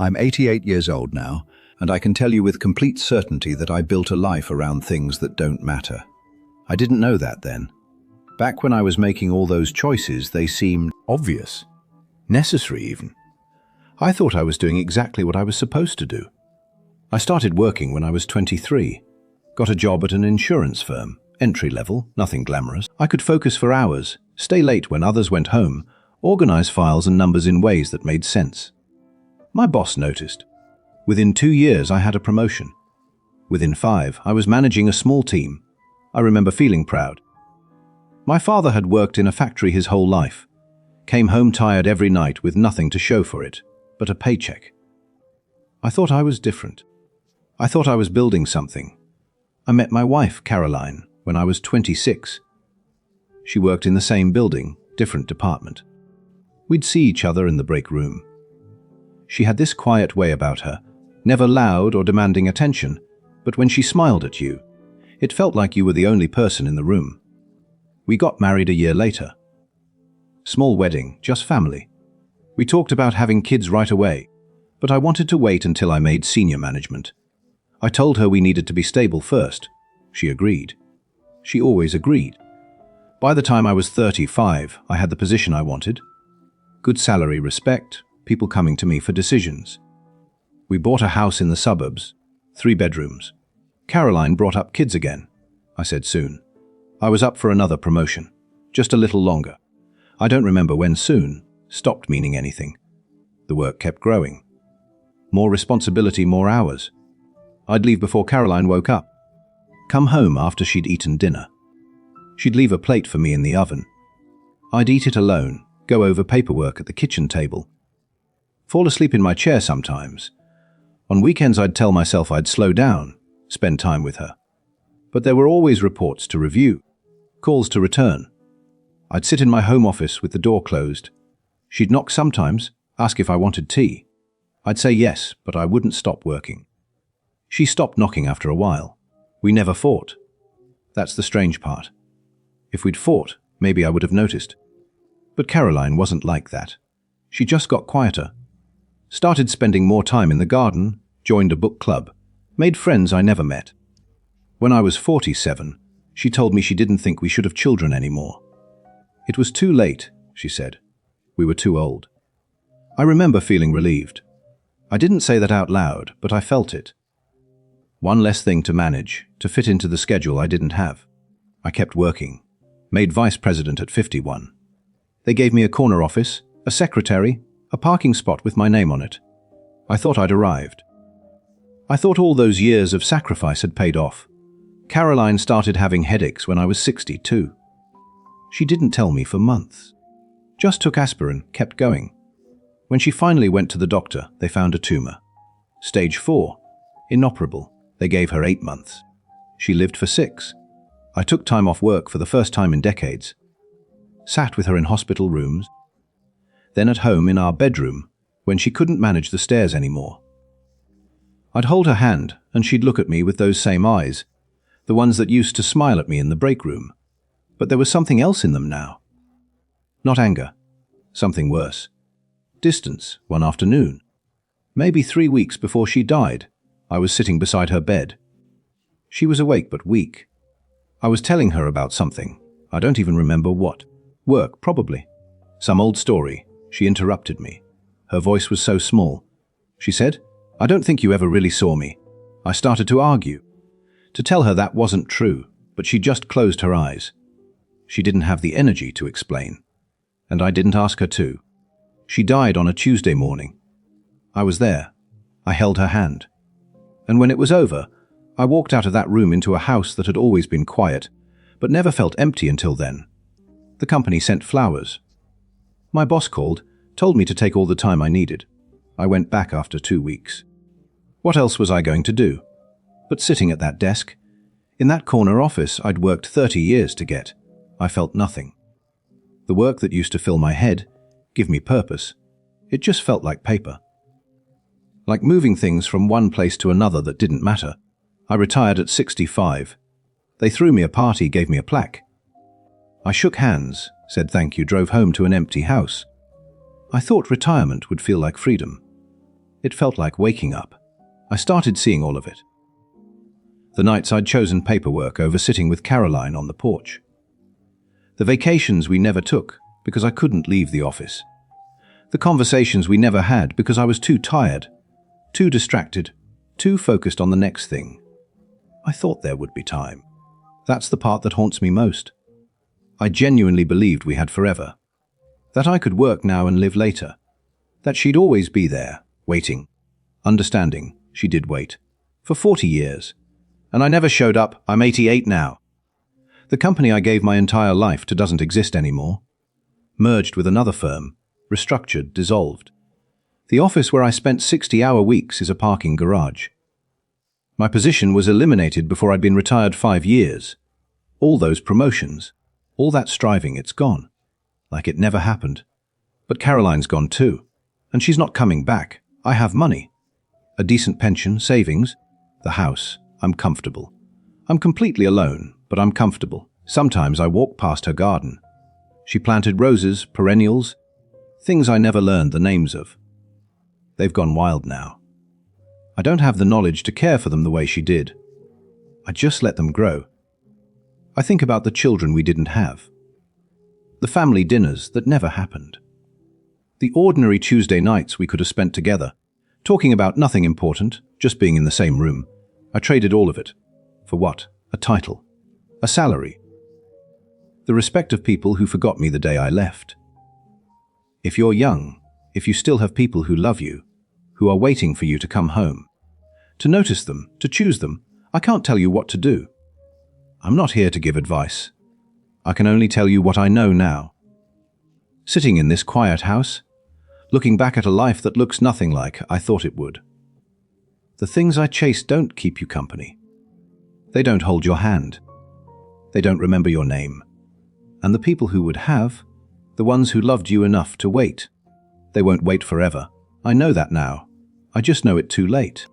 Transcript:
I'm 88 years old now, and I can tell you with complete certainty that I built a life around things that don't matter. I didn't know that then. Back when I was making all those choices, they seemed obvious, necessary even. I thought I was doing exactly what I was supposed to do. I started working when I was 23, got a job at an insurance firm, entry level, nothing glamorous. I could focus for hours, stay late when others went home, organize files and numbers in ways that made sense. My boss noticed. Within 2 years, I had a promotion. Within 5, I was managing a small team. I remember feeling proud. My father had worked in a factory his whole life, came home tired every night with nothing to show for it, but a paycheck. I thought I was different. I thought I was building something. I met my wife, Caroline, when I was 26. She worked in the same building, different department. We'd see each other in the break room. She had this quiet way about her, never loud or demanding attention, but when she smiled at you, it felt like you were the only person in the room. We got married a year later. Small wedding, just family. We talked about having kids right away, but I wanted to wait until I made senior management. I told her we needed to be stable first. She agreed. She always agreed. By the time I was 35, I had the position I wanted. Good salary, respect, people coming to me for decisions. We bought a house in the suburbs, 3 bedrooms. Caroline brought up kids again. I said soon. I was up for another promotion, just a little longer. I don't remember when soon stopped meaning anything. The work kept growing. More responsibility, more hours. I'd leave before Caroline woke up. Come home after she'd eaten dinner. She'd leave a plate for me in the oven. I'd eat it alone, go over paperwork at the kitchen table. Fall asleep in my chair sometimes. On weekends I'd tell myself I'd slow down, spend time with her. But there were always reports to review, calls to return. I'd sit in my home office with the door closed. She'd knock sometimes, ask if I wanted tea. I'd say yes, but I wouldn't stop working. She stopped knocking after a while. We never fought. That's the strange part. If we'd fought, maybe I would have noticed. But Caroline wasn't like that. She just got quieter. Started spending more time in the garden, joined a book club, made friends I never met. When I was 47, she told me she didn't think we should have children anymore. It was too late, she said. We were too old. I remember feeling relieved. I didn't say that out loud, but I felt it. One less thing to manage, to fit into the schedule I didn't have. I kept working. Made vice president at 51. They gave me a corner office, a secretary, a parking spot with my name on it. I thought I'd arrived. I thought all those years of sacrifice had paid off. Caroline started having headaches when I was 62. She didn't tell me for months. Just took aspirin, kept going. When she finally went to the doctor, they found a tumor. Stage 4, inoperable. They gave her 8 months. She lived for 6. I took time off work for the first time in decades. Sat with her in hospital rooms, then at home in our bedroom when she couldn't manage the stairs anymore. I'd hold her hand and she'd look at me with those same eyes, the ones that used to smile at me in the break room. But there was something else in them now. Not anger, something worse. Distance, one afternoon. Maybe 3 weeks before she died, I was sitting beside her bed. She was awake but weak. I was telling her about something. I don't even remember what. Work, probably. Some old story. She interrupted me. Her voice was so small. She said, "I don't think you ever really saw me." I started to argue, to tell her that wasn't true, but she just closed her eyes. She didn't have the energy to explain, and I didn't ask her to. She died on a Tuesday morning. I was there. I held her hand. And when it was over, I walked out of that room into a house that had always been quiet, but never felt empty until then. The company sent flowers. My boss called, told me to take all the time I needed. I went back after 2 weeks. What else was I going to do? But sitting at that desk, in that corner office I'd worked 30 years to get, I felt nothing. The work that used to fill my head, give me purpose, it just felt like paper. Like moving things from one place to another that didn't matter. I retired at 65. They threw me a party, gave me a plaque. I shook hands, said thank you, drove home to an empty house. I thought retirement would feel like freedom. It felt like waking up. I started seeing all of it. The nights I'd chosen paperwork over sitting with Caroline on the porch. The vacations we never took because I couldn't leave the office. The conversations we never had because I was too tired, too distracted, too focused on the next thing. I thought there would be time. That's the part that haunts me most. I genuinely believed we had forever. That I could work now and live later. That she'd always be there, waiting. Understanding, she did wait. For 40 years. And I never showed up. I'm 88 now. The company I gave my entire life to doesn't exist anymore. Merged with another firm. Restructured, dissolved. The office where I spent 60-hour weeks is a parking garage. My position was eliminated before I'd been retired 5 years. All those promotions, all that striving, it's gone. Like it never happened. But Caroline's gone too. And she's not coming back. I have money. A decent pension, savings. The house. I'm comfortable. I'm completely alone, but I'm comfortable. Sometimes I walk past her garden. She planted roses, perennials, things I never learned the names of. They've gone wild now. I don't have the knowledge to care for them the way she did. I just let them grow. I think about the children we didn't have. The family dinners that never happened. The ordinary Tuesday nights we could have spent together, talking about nothing important, just being in the same room. I traded all of it. For what? A title. A salary. The respect of people who forgot me the day I left. If you're young, if you still have people who love you, who are waiting for you to come home, to notice them, to choose them, I can't tell you what to do. I'm not here to give advice. I can only tell you what I know now. Sitting in this quiet house, looking back at a life that looks nothing like I thought it would. The things I chase don't keep you company. They don't hold your hand. They don't remember your name. And the people who would have, the ones who loved you enough to wait, they won't wait forever. I know that now. I just know it too late.